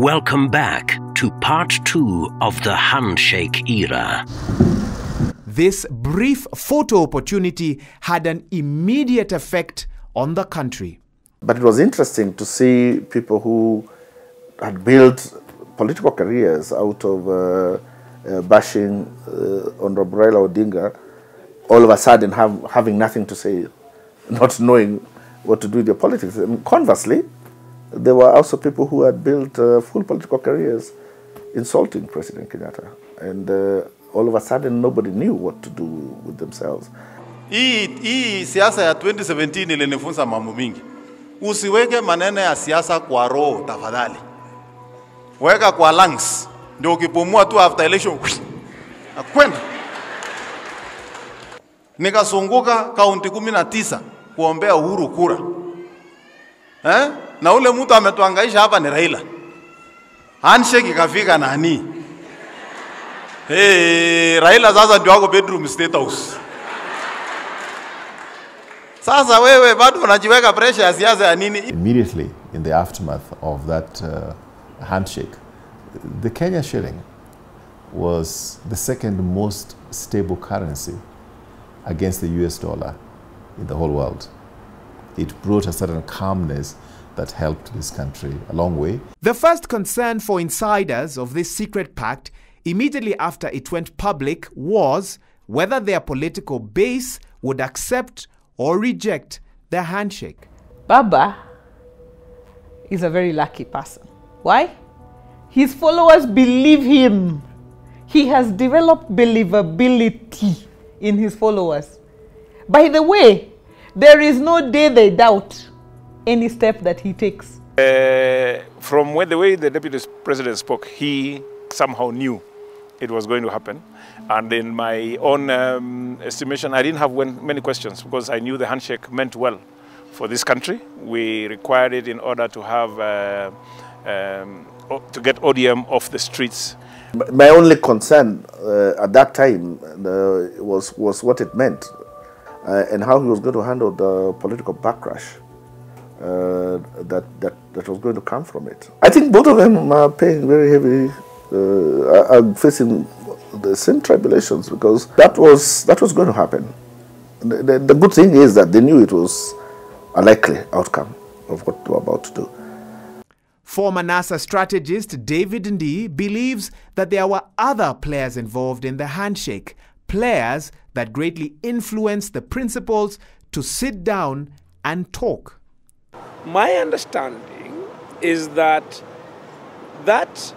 Welcome back to part 2 of the handshake era. This brief photo opportunity had an immediate effect on the country. But it was interesting to see people who had built political careers out of bashing Honorable Raila Odinga, all of a sudden having nothing to say, not knowing what to do with their politics. And conversely, there were also people who had built full political careers insulting President Kenyatta. And all of a sudden, nobody knew what to do with themselves. Hii siasa ya 2017 ilinifunza mambo mingi. Usiweke maneno ya siasa kwa roho tafadhali. Weka kwa lungs. Ndio ukipumua tu after election. Nakwenda. Nikasunguka kaunti 19 kuombea Uhuru kura. Na ule mtu ametuangaisha hapa ni Raila. Handshake ikafika nani? Raila sasa ndio wako bedroom state house. Sasa wewe bado unajiweka pressure ya siasa ya nini? Immediately in the aftermath of that handshake, the Kenya shilling was the second most stable currency against the US dollar in the whole world. It brought a certain calmness that helped this country a long way. The first concern for insiders of this secret pact immediately after it went public was whether their political base would accept or reject the handshake. Baba is a very lucky person. Why? His followers believe him. He has developed believability in his followers. By the way, there is no day they doubt any step that he takes. From the way the Deputy President spoke, he somehow knew it was going to happen. And in my own estimation, I didn't have many questions because I knew the handshake meant well for this country. We required it in order to have to get ODM off the streets. My only concern at that time was what it meant and how he was going to handle the political backlash that was going to come from it. I think both of them are paying very heavy, are facing the same tribulations because that was going to happen. The good thing is that they knew it was a likely outcome of what they were about to do. Former NASA strategist David Ndii believes that there were other players involved in the handshake, players that greatly influenced the principals to sit down and talk. My understanding is that that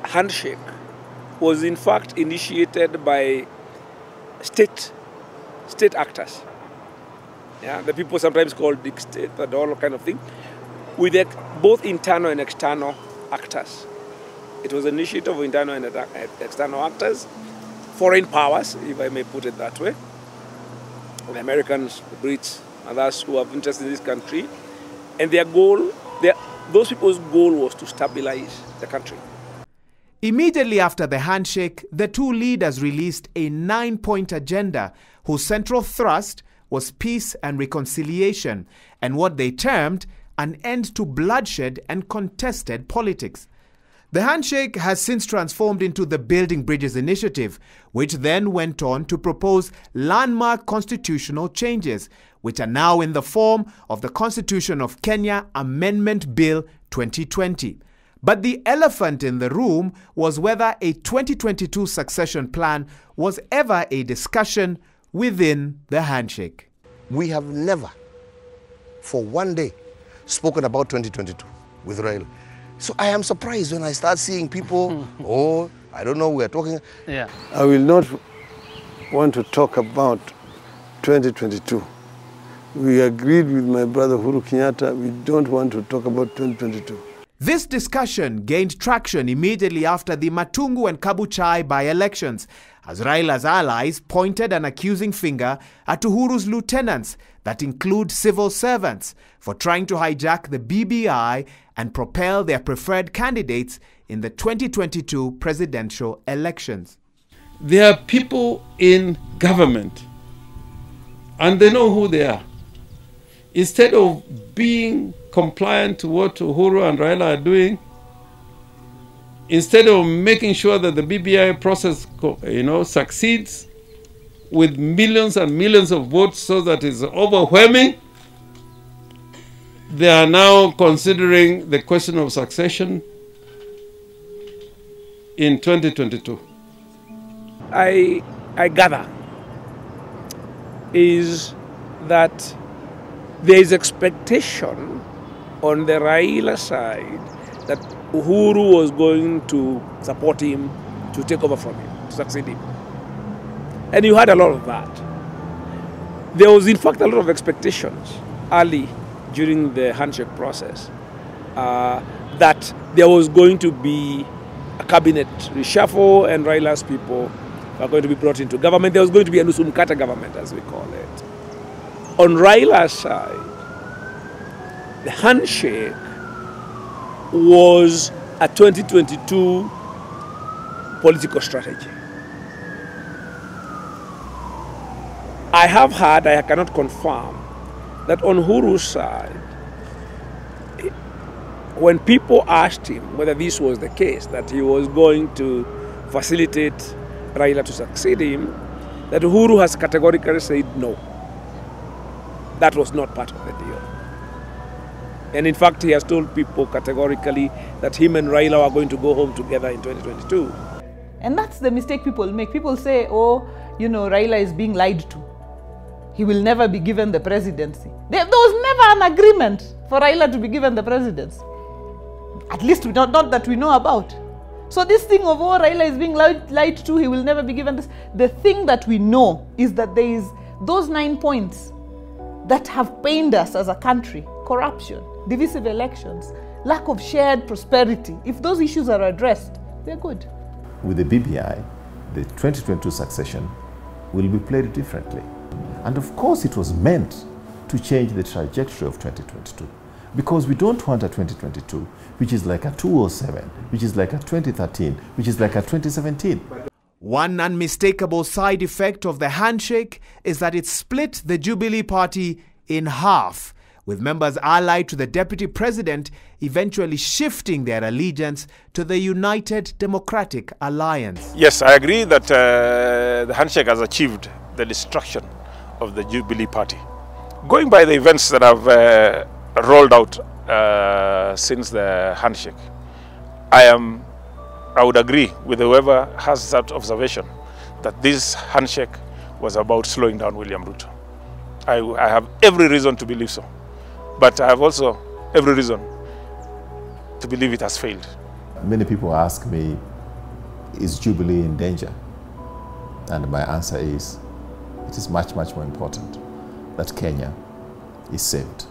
handshake was in fact initiated by state actors. Yeah, the people sometimes call big state and all kind of thing, with both internal and external actors. It was an initiative of internal and external actors, foreign powers, if I may put it that way, the Americans, the Brits, others who have interest in this country, and their goal, those people's goal was to stabilize the country. Immediately after the handshake, the two leaders released a 9-point agenda whose central thrust was peace and reconciliation and what they termed an end to bloodshed and contested politics. The handshake has since transformed into the Building Bridges Initiative, which then went on to propose landmark constitutional changes, which are now in the form of the Constitution of Kenya Amendment Bill 2020. But the elephant in the room was whether a 2022 succession plan was ever a discussion within the handshake. We have never, for one day, spoken about 2022 with Raila. So I am surprised when I start seeing people, I don't know, we're talking. Yeah. I will not want to talk about 2022. We agreed with my brother Uhuru Kenyatta, we don't want to talk about 2022. This discussion gained traction immediately after the Matungu and Kabuchai by-elections, as Raila's allies pointed an accusing finger at Uhuru's lieutenants, that include civil servants, for trying to hijack the BBI and propel their preferred candidates in the 2022 presidential elections. There are people in government, and they know who they are. instead of being compliant to what Uhuru and Raila are doing, instead of making sure that the BBI process, succeeds with millions and millions of votes so that it's overwhelming, they are now considering the question of succession in 2022. I gather is that there is expectation on the Raila side that Uhuru was going to support him, to take over from him, to succeed him. And you had a lot of that. There was in fact a lot of expectations early during the handshake process that there was going to be a cabinet reshuffle and Raila's people are going to be brought into government. There was going to be a Nusu Mkate government, as we call it. On Raila's side, the handshake was a 2022 political strategy. I have heard, I cannot confirm, that on Uhuru's side, when people asked him whether this was the case, that he was going to facilitate Raila to succeed him, that Uhuru has categorically said no. That was not part of the deal. And in fact, he has told people categorically that him and Raila are going to go home together in 2022. And that's the mistake people make. People say, oh, Raila is being lied to. He will never be given the presidency. There was never an agreement for Raila to be given the presidency. At least not that we know about. So this thing of, oh, Raila is being lied to, he will never be given this. The thing that we know is that there is those 9 points that have pained us as a country: corruption, divisive elections, lack of shared prosperity. If those issues are addressed, they're good. With the BBI, the 2022 succession will be played differently. And of course it was meant to change the trajectory of 2022. Because we don't want a 2022 which is like a 2007, which is like a 2013, which is like a 2017. One unmistakable side effect of the handshake is that it split the Jubilee party in half, with members allied to the deputy president eventually shifting their allegiance to the United Democratic Alliance. Yes, I agree that the handshake has achieved the destruction of the Jubilee party. Going by the events that have rolled out since the handshake, I would agree with whoever has that observation that this handshake was about slowing down William Ruto. I have every reason to believe so, but I have also every reason to believe it has failed. Many people ask me, is Jubilee in danger? And my answer is, it is much, much more important that Kenya is saved.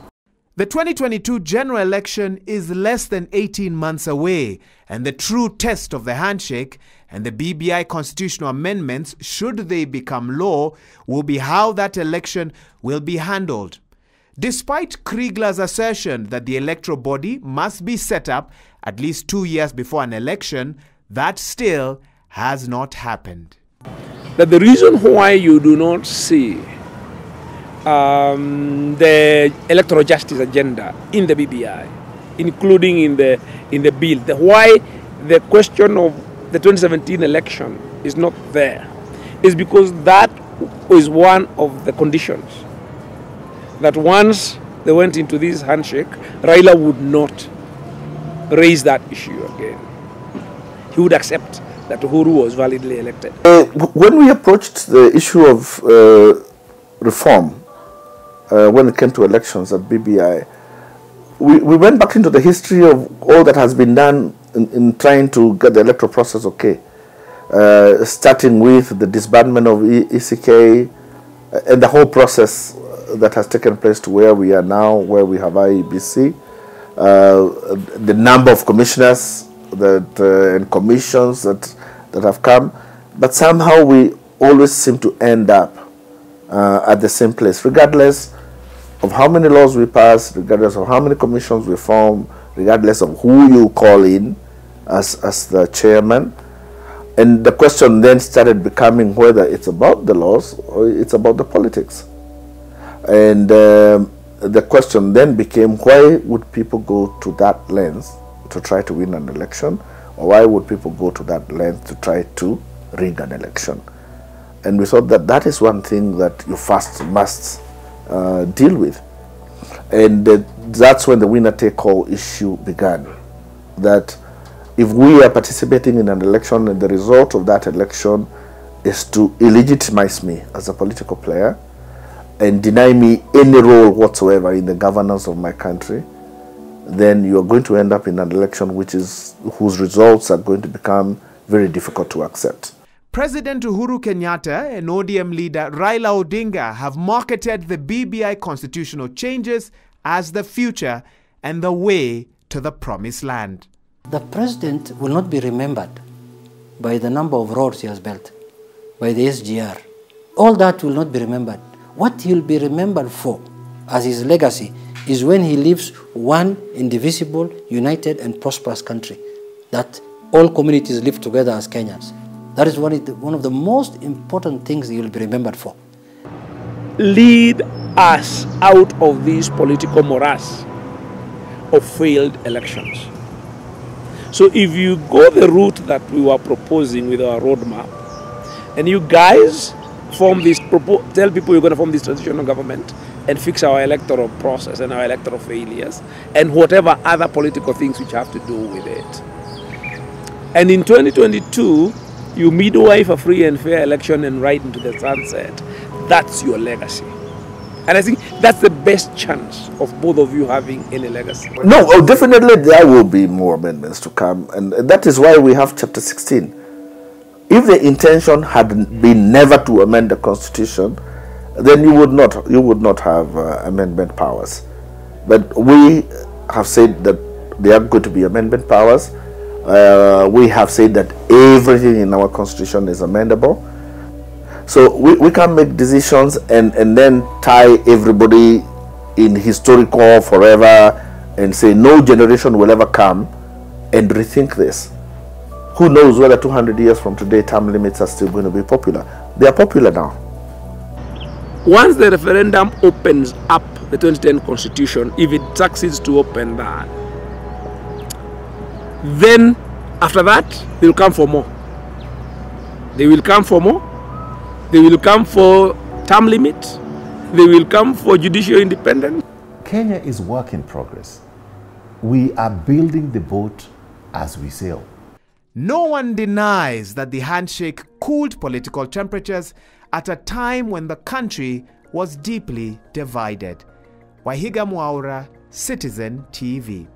The 2022 general election is less than 18 months away, and the true test of the handshake and the BBI constitutional amendments, should they become law, will be how that election will be handled. Despite Kriegler's assertion that the electoral body must be set up at least 2 years before an election, that still has not happened. That the reason why you do not see the electoral justice agenda in the BBI, including in the bill, why the question of the 2017 election is not there, is because that is one of the conditions that once they went into this handshake, Raila would not raise that issue again. He would accept that Uhuru was validly elected. When we approached the issue of reform, when it came to elections at BBI, we went back into the history of all that has been done in trying to get the electoral process okay. Starting with the disbandment of ECK and the whole process that has taken place to where we are now, where we have IEBC, the number of commissioners and commissions that have come, but somehow we always seem to end up at the same place, regardless of how many laws we pass, regardless of how many commissions we form, regardless of who you call in as the chairman. And the question then started becoming whether it's about the laws or it's about the politics. And the question then became, why would people go to that length to try to win an election? Or why would people go to that length to try to rig an election? And we thought that that is one thing that you first must deal with. And that's when the winner-take-all issue began. That if we are participating in an election and the result of that election is to illegitimize me as a political player and deny me any role whatsoever in the governance of my country, then you are going to end up in an election whose results are going to become very difficult to accept. President Uhuru Kenyatta and ODM leader Raila Odinga have marketed the BBI constitutional changes as the future and the way to the promised land. The president will not be remembered by the number of roads he has built, by the SGR. All that will not be remembered. What he will be remembered for as his legacy is when he leaves one indivisible, united and prosperous country, that all communities live together as Kenyans. That is one of the most important things he will be remembered for. Lead us out of this political morass of failed elections. So if you go the route that we were proposing with our roadmap, and you guys form this, tell people you're going to form this transitional government and fix our electoral process and our electoral failures and whatever other political things which have to do with it. And in 2022, you midwife a free and fair election and ride into the sunset. That's your legacy. And I think that's the best chance of both of you having any legacy. No, definitely there will be more amendments to come. And that is why we have Chapter 16. If the intention had been never to amend the Constitution, then you would not have amendment powers. But we have said that there are going to be amendment powers. We have said that everything in our Constitution is amendable. So we can make decisions and then tie everybody in historical forever and say no generation will ever come and rethink this. Who knows whether 200 years from today term limits are still going to be popular? They are popular now. Once the referendum opens up the 2010 Constitution, if it succeeds to open that, then after that, they will come for more. They will come for more. They will come for term limits. They will come for judicial independence. Kenya is work in progress. We are building the boat as we sail. No one denies that the handshake cooled political temperatures at a time when the country was deeply divided. Waihiga Mwaura, Citizen TV.